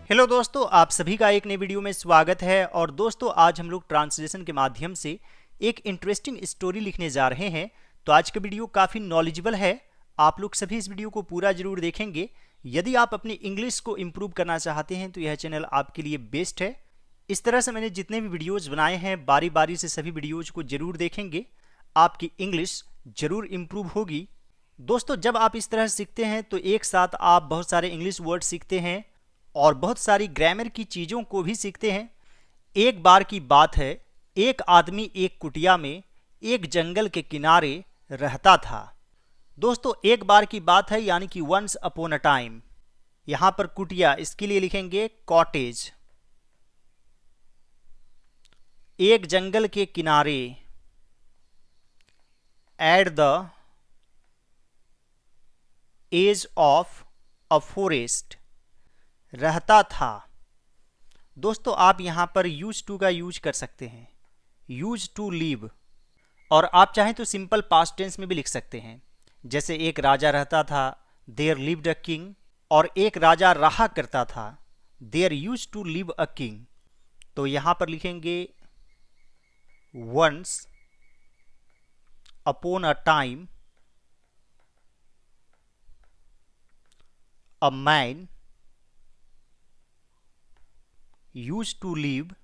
Hello दोस्तों, आप सभी का एक नई वीडियो में स्वागत है। और दोस्तों, आज हम लोग ट्रांसलेशन के माध्यम से एक इंटरेस्टिंग स्टोरी लिखने जा रहे हैं। तो आज का वीडियो काफ़ी नॉलेजेबल है। आप लोग सभी इस वीडियो को पूरा जरूर देखेंगे। यदि आप अपनी इंग्लिश को इम्प्रूव करना चाहते हैं तो यह चैनल आपके लिए बेस्ट है। इस तरह से मैंने जितने भी वीडियोज़ बनाए हैं, बारी बारी से सभी वीडियोज़ को जरूर देखेंगे, आपकी इंग्लिश जरूर इम्प्रूव होगी। दोस्तों, जब आप इस तरह सीखते हैं तो एक साथ आप बहुत सारे इंग्लिश वर्ड सीखते हैं और बहुत सारी ग्रामर की चीज़ों को भी सीखते हैं। एक बार की बात है, एक आदमी एक कुटिया में एक जंगल के किनारे रहता था। दोस्तों, एक बार की बात है यानी कि वंस अपॉन अ टाइम। यहां पर कुटिया, इसके लिए लिखेंगे कॉटेज। एक जंगल के किनारे, at the edge of a forest, रहता था। दोस्तों, आप यहां पर यूज टू का यूज कर सकते हैं, यूज टू लिव। और आप चाहें तो सिंपल पास्ट टेंस में भी लिख सकते हैं। जैसे एक राजा रहता था, देयर लिव्ड अ किंग। और एक राजा रहा करता था, there use to live a king. तो यहां पर लिखेंगे once upon a time a man use to live.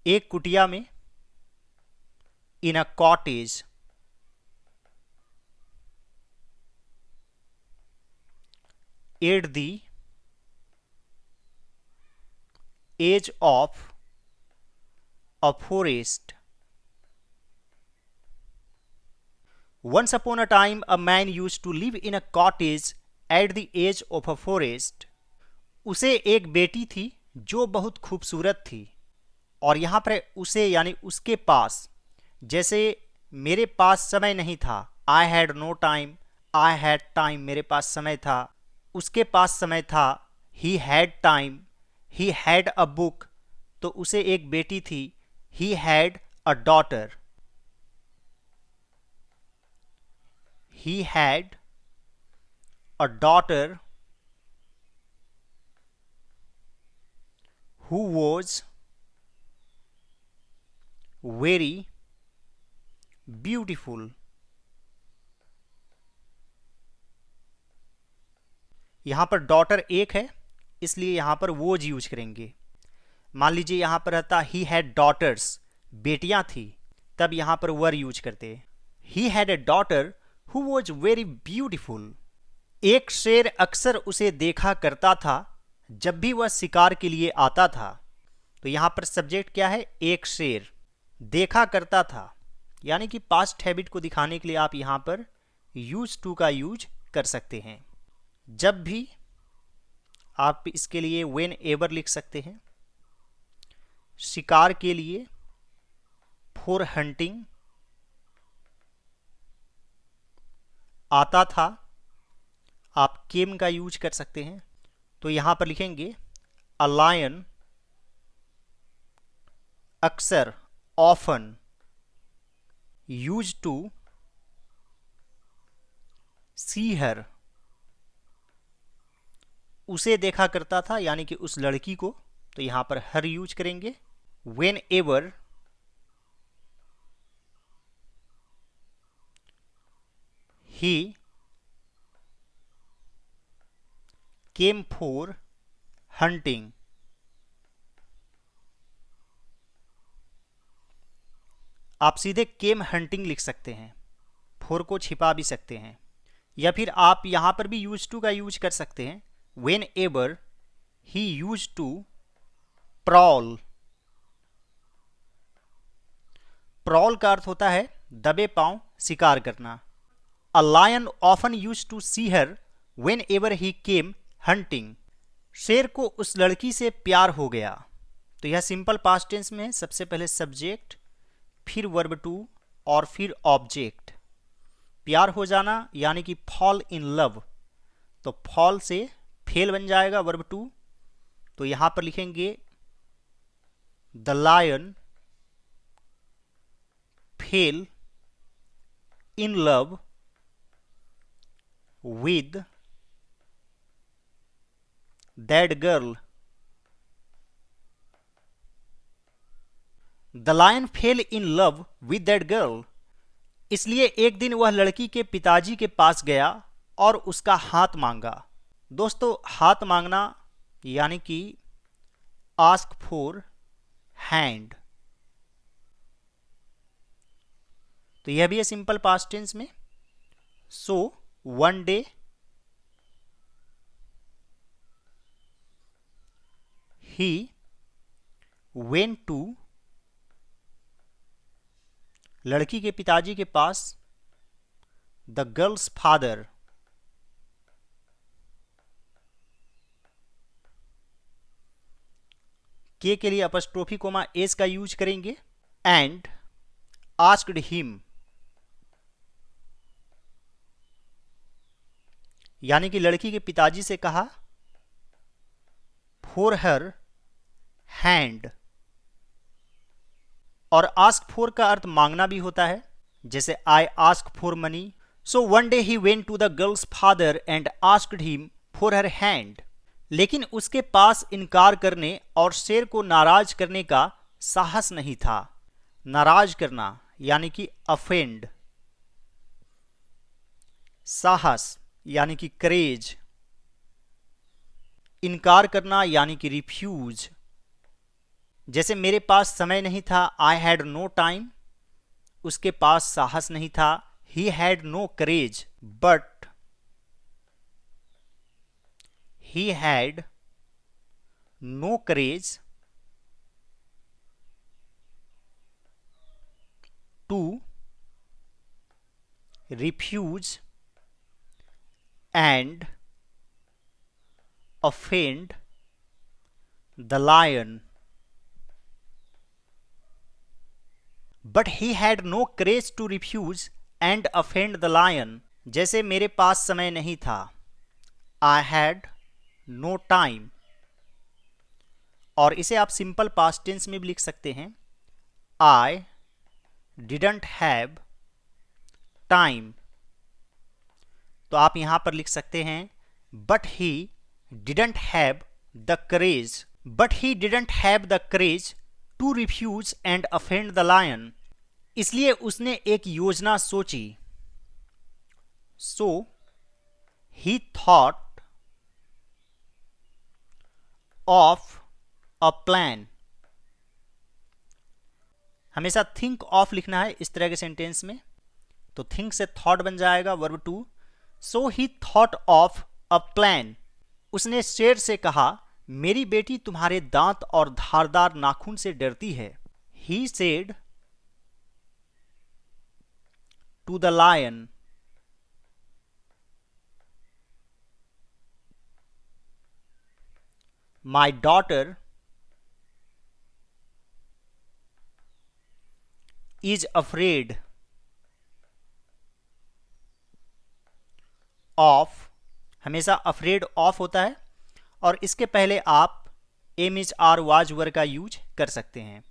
एक कुटिया में, in a cottage, at the edge of a forest. Once upon a time, a man used to live in a cottage at the edge of a forest. उसे एक बेटी थी जो बहुत खूबसूरत थी। और यहाँ पर उसे यानी उसके पास, जैसे मेरे पास समय नहीं था, I had no time, I had time, मेरे पास समय था। उसके पास समय था, he had time, he had a book, तो उसे एक बेटी थी, he had a daughter, he had a daughter who was very beautiful. यहां पर डॉटर एक है, इसलिए यहां पर वोज यूज करेंगे। मान लीजिए यहां पर रहता ही हैड डॉटर्स, बेटियां थी, तब यहां पर वर यूज करते। He had a daughter who was very beautiful. एक शेर अक्सर उसे देखा करता था जब भी वह शिकार के लिए आता था। तो यहां पर सब्जेक्ट क्या है? एक शेर। देखा करता था यानी कि पास्ट हैबिट को दिखाने के लिए आप यहां पर यूज टू का यूज कर सकते हैं। जब भी, आप इसके लिए व्हेन एवर लिख सकते हैं। शिकार के लिए, फॉर हंटिंग। आता था, आप केम का यूज कर सकते हैं। तो यहां पर लिखेंगे अ लायन, अक्सर, ऑफन, यूज टू सी हर, उसे देखा करता था यानी कि उस लड़की को। तो यहां पर हर यूज करेंगे। When ever he came for hunting. आप सीधे केम हंटिंग लिख सकते हैं, फोर को छिपा भी सकते हैं। या फिर आप यहां पर भी यूज टू का यूज कर सकते हैं। Whenever he use to prowl. Prowl का अर्थ होता है दबे पांव शिकार करना। A lion often use to see her whenever he came hunting. शेर को उस लड़की से प्यार हो गया। तो यह सिंपल पास्ट टेंस में है। सबसे पहले सब्जेक्ट, फिर वर्ब टू और फिर ऑब्जेक्ट। प्यार हो जाना यानी कि फॉल इन लव। तो फॉल से फेल बन जाएगा वर्ब टू। तो यहां पर लिखेंगे the lion fell in love with that girl. The lion fell in love with that girl. इसलिए एक दिन वह लड़की के पिताजी के पास गया और उसका हाथ मांगा। दोस्तों, हाथ मांगना यानी कि आस्क फॉर हैंड, तो यह भी है सिंपल पास्ट टेंस में। So one day he went to, लड़की के पिताजी के पास, द गर्ल्स फादर। के लिए अपस्ट्रोफी कोमा एस का यूज करेंगे। एंड आस्क्ड हिम, यानी कि लड़की के पिताजी से कहा, फॉर हर हैंड। और आस्क फॉर का अर्थ मांगना भी होता है, जैसे I ask for money. So one day he went to the girl's father and asked him for her hand. लेकिन उसके पास इनकार करने और शेर को नाराज करने का साहस नहीं था। नाराज करना यानी कि अफेंड, साहस यानी कि करेज, इनकार करना यानी कि रिफ्यूज। जैसे मेरे पास समय नहीं था, आई हैड नो टाइम, उसके पास साहस नहीं था, he had no courage, but he had no courage to refuse and offend the lion. But he had no courage to refuse and offend the lion. जैसे मेरे पास समय नहीं था, I had no time, और इसे आप सिंपल पास्ट टेंस में भी लिख सकते हैं, I didn't have time। तो आप यहां पर लिख सकते हैं, but he didn't have the courage, but he didn't have the courage to refuse and offend the lion। इसलिए उसने एक योजना सोची। So he thought of a plan। हमेशा think of लिखना है इस तरह के सेंटेंस में, तो think से thought बन जाएगा verb two. So he thought of a plan। उसने शेर से कहा, मेरी बेटी तुम्हारे दांत और धारदार नाखून से डरती है। He said to the lion, my daughter is afraid of। हमेशा afraid of होता है और इसके पहले आप am is are was were का यूज कर सकते हैं।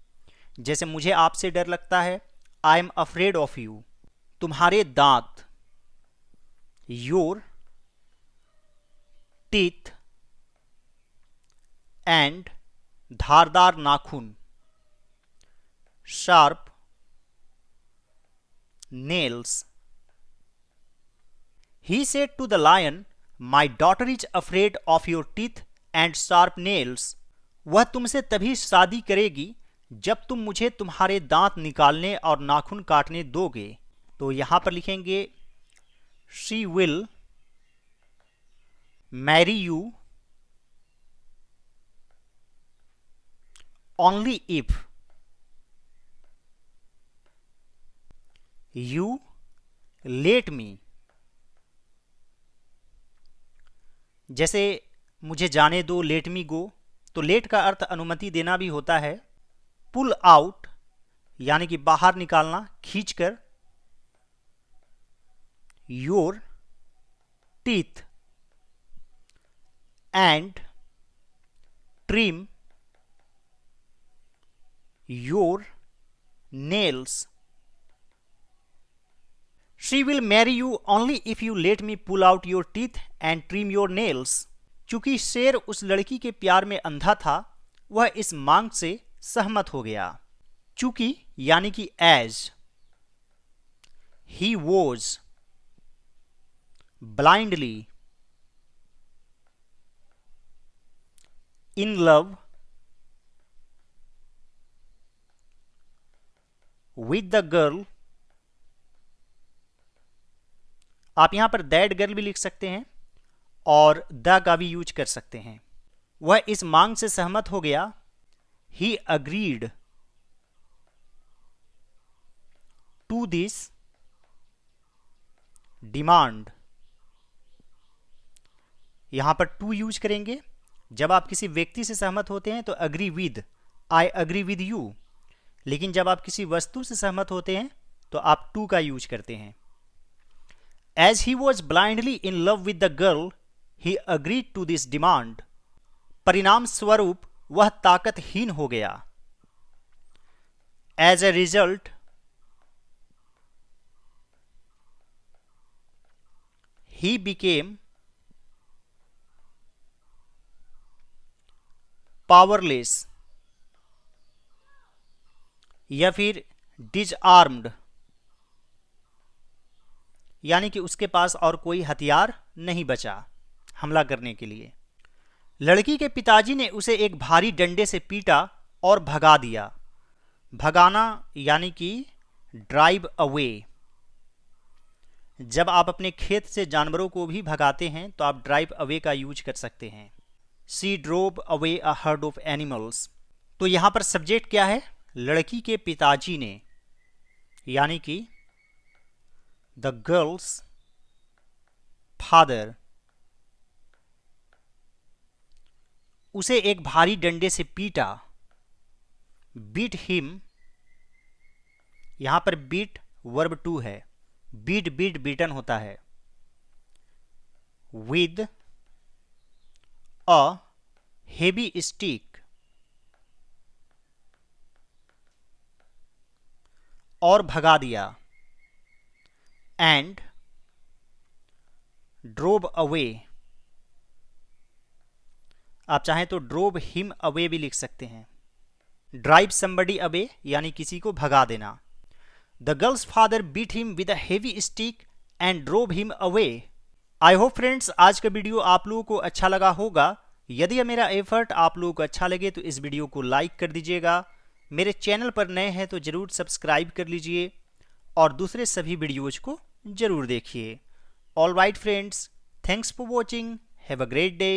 जैसे मुझे आपसे डर लगता है, I am afraid of you। तुम्हारे दांत, your teeth, and धारदार नाखून, sharp nails। He said to the lion, my daughter is afraid of your teeth and sharp nails। वह तुमसे तभी शादी करेगी जब तुम मुझे तुम्हारे दांत निकालने और नाखून काटने दोगे। तो यहां पर लिखेंगे, she will marry you only if you let me। जैसे मुझे जाने दो, लेट मी गो, तो लेट का अर्थ अनुमति देना भी होता है। पुल आउट यानी कि बाहर निकालना, खींचकर। Your teeth and trim your nails. She will marry you only if you let me pull out your teeth and trim your nails। चूंकि शेर उस लड़की के प्यार में अंधा था, वह इस मांग से सहमत हो गया। चूंकि यानी कि as, he was blindly in love with the girl, आप यहां पर दैट गर्ल भी लिख सकते हैं और द का भी यूज कर सकते हैं। वह इस मांग से सहमत हो गया। He agreed to this demand, यहां पर टू यूज करेंगे। जब आप किसी व्यक्ति से सहमत होते हैं तो agree with, I agree with you, लेकिन जब आप किसी वस्तु से सहमत होते हैं तो आप टू का यूज करते हैं। As he was blindly in love with the girl, he agreed to this demand, परिणाम स्वरूप वह ताकतहीन हो गया। As a result he became powerless, या फिर disarmed, यानी कि उसके पास और कोई हथियार नहीं बचा हमला करने के लिए। लड़की के पिताजी ने उसे एक भारी डंडे से पीटा और भगा दिया। भगाना यानी कि ड्राइव अवे। जब आप अपने खेत से जानवरों को भी भगाते हैं तो आप ड्राइव अवे का यूज कर सकते हैं। She drove away a herd of animals. तो यहां पर सब्जेक्ट क्या है? लड़की के पिताजी ने, यानी कि द गर्ल्स फादर, उसे एक भारी डंडे से पीटा। बीट हिम, यहां पर बीट वर्ब टू है, बीट बीट बीटन होता है। विद अ हेवी स्टिक, और भगा दिया। एंड ड्रोव अवे, आप चाहें तो ड्रोव हिम अवे भी लिख सकते हैं। ड्राइव समबडी अवे यानी किसी को भगा देना। The girl's father beat him with a heavy stick and drove him away. I hope friends आज का वीडियो आप लोगों को अच्छा लगा होगा। यदि यह मेरा एफर्ट आप लोगों को अच्छा लगे तो इस वीडियो को लाइक कर दीजिएगा। मेरे चैनल पर नए हैं तो जरूर सब्सक्राइब कर लीजिए और दूसरे सभी वीडियोज को जरूर देखिए। All right friends, thanks for watching, have a great day.